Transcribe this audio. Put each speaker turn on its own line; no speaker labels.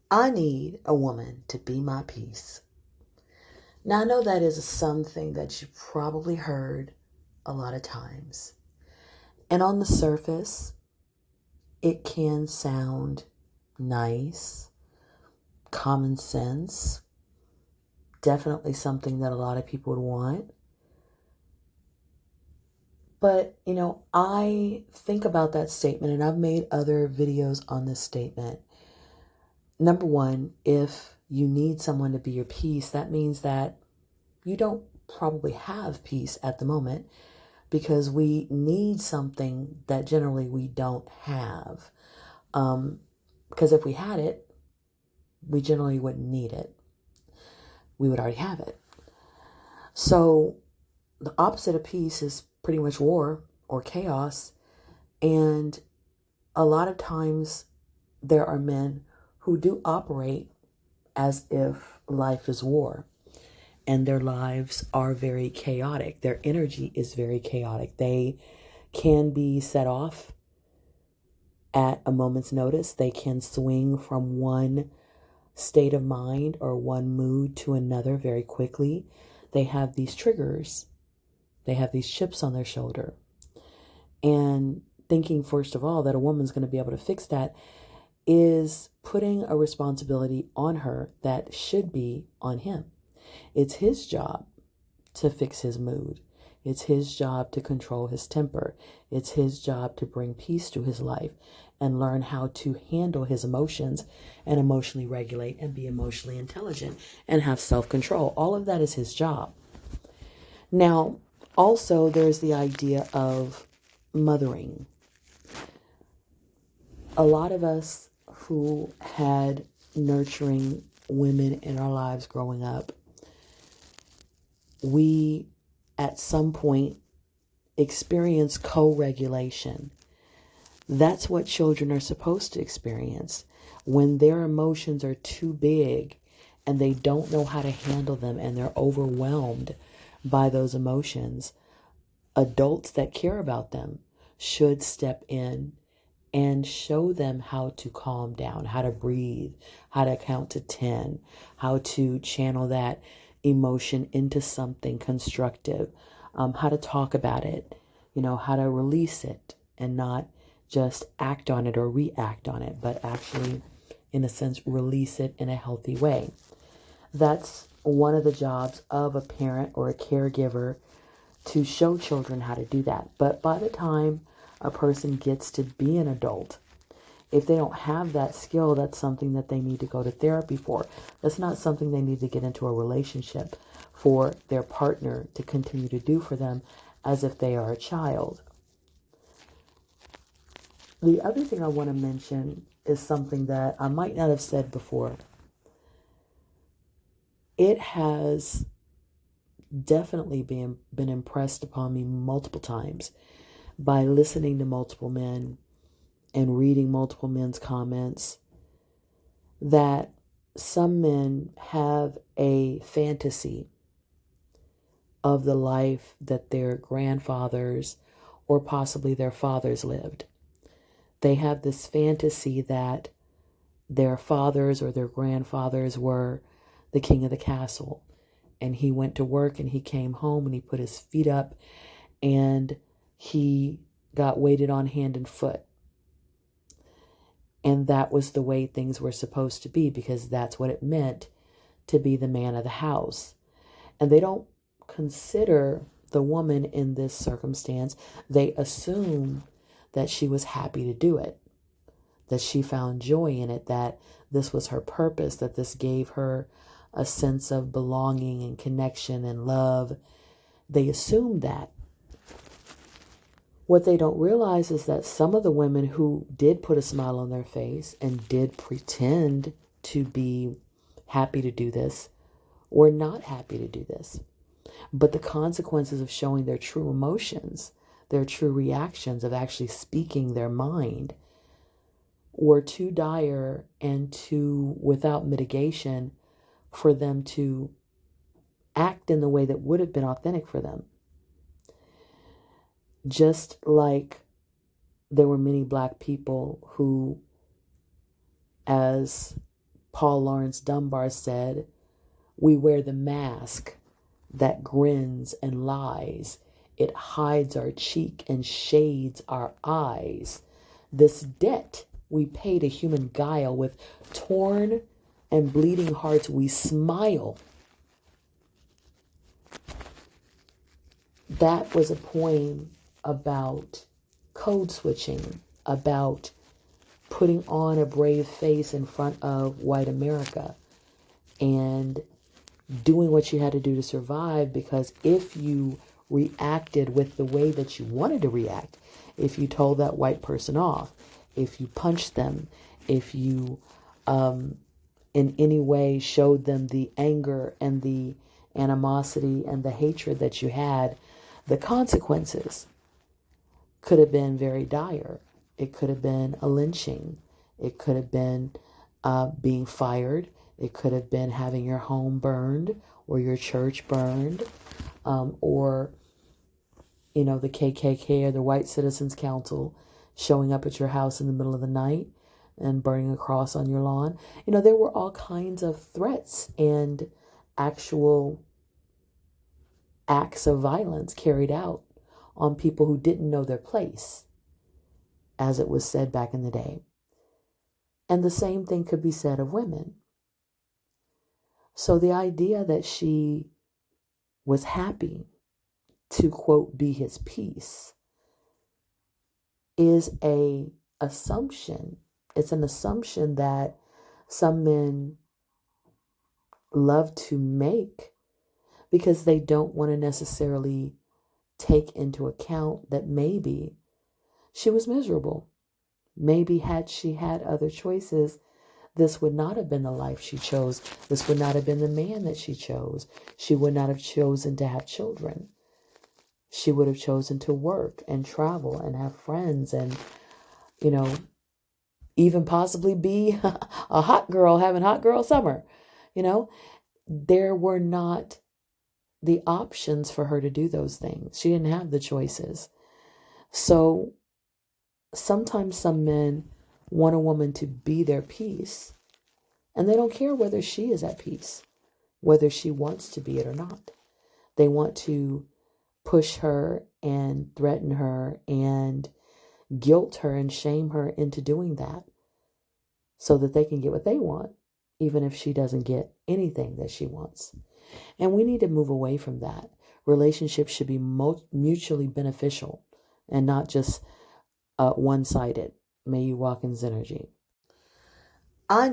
I need a woman to be my peace. Now, I know that is something that you probably heard a lot of times. And on the surface, it can sound nice, common sense, definitely something that a lot of people would want. But, I think about that statement, and I've made other videos on this statement. Number one, if you need someone to be your peace, that means that you don't probably have peace at the moment, because we need something that generally we don't have. Because if we had it, we generally wouldn't need it. We would already have it. So the opposite of peace is pretty much war or chaos. And a lot of times there are men who do operate as if life is war, and their lives are very chaotic. Their energy is very chaotic. They can be set off at a moment's notice. They can swing from one state of mind or one mood to another very quickly. They have these triggers. They have these chips on their shoulder. And thinking, first of all, that a woman's going to be able to fix that is putting a responsibility on her that should be on him. It's his job to fix his mood. It's his job to control his temper. It's his job to bring peace to his life and learn how to handle his emotions and emotionally regulate and be emotionally intelligent and have self-control. All of that is his job. Now, also, there's the idea of mothering. A lot of us who had nurturing women in our lives growing up, we at some point experience co-regulation. That's what children are supposed to experience. When their emotions are too big and they don't know how to handle them and they're overwhelmed by those emotions, adults that care about them should step in and show them how to calm down, how to breathe, how to count to 10, how to channel that emotion into something constructive, how to talk about it, how to release it and not just act on it or react on it, but actually, in a sense, release it in a healthy way. That's one of the jobs of a parent or a caregiver, to show children how to do that. But by the time a person gets to be an adult, if they don't have that skill, that's something that they need to go to therapy for. That's not something they need to get into a relationship for their partner to continue to do for them as if they are a child. The other thing I want to mention is something that I might not have said before. It has definitely been impressed upon me multiple times by listening to multiple men and reading multiple men's comments, that some men have a fantasy of the life that their grandfathers or possibly their fathers lived. They have this fantasy that their fathers or their grandfathers were the king of the castle, and he went to work and he came home and he put his feet up and he got waited on hand and foot. And that was the way things were supposed to be, because that's what it meant to be the man of the house. And they don't consider the woman in this circumstance. They assume that she was happy to do it, that she found joy in it, that this was her purpose, that this gave her a sense of belonging and connection and love. They assume that. What they don't realize is that some of the women who did put a smile on their face and did pretend to be happy to do this were not happy to do this. But the consequences of showing their true emotions, their true reactions, of actually speaking their mind, were too dire and too without mitigation for them to act in the way that would have been authentic for them. Just like there were many Black people who, as Paul Laurence Dunbar said, "We wear the mask that grins and lies. It hides our cheek and shades our eyes. This debt we pay to human guile, with torn and bleeding hearts we smile." That was a poem about code switching, about putting on a brave face in front of white America and doing what you had to do to survive, because if you reacted with the way that you wanted to react, if you told that white person off, if you punched them, if you in any way showed them the anger and the animosity and the hatred that you had, the consequences could have been very dire. It could have been a lynching. It could have been being fired. It could have been having your home burned or your church burned, or, the KKK or the White Citizens Council showing up at your house in the middle of the night and burning a cross on your lawn. There were all kinds of threats and actual acts of violence carried out on people who didn't know their place, as it was said back in the day. And the same thing could be said of women. So the idea that she was happy to, quote, be his piece is a assumption. It's an assumption that some men love to make because they don't want to necessarily take into account that maybe she was miserable. Maybe had she had other choices, this would not have been the life she chose. This would not have been the man that she chose. She would not have chosen to have children. She would have chosen to work and travel and have friends and, even possibly be a hot girl having hot girl summer. There were not the options for her to do those things. She didn't have the choices. So sometimes some men want a woman to be their peace, and they don't care whether she is at peace, whether she wants to be it or not. They want to push her and threaten her and guilt her and shame her into doing that so that they can get what they want, even if she doesn't get anything that she wants. And we need to move away from that. Relationships should be mutually beneficial and not just one-sided. May you walk in synergy. I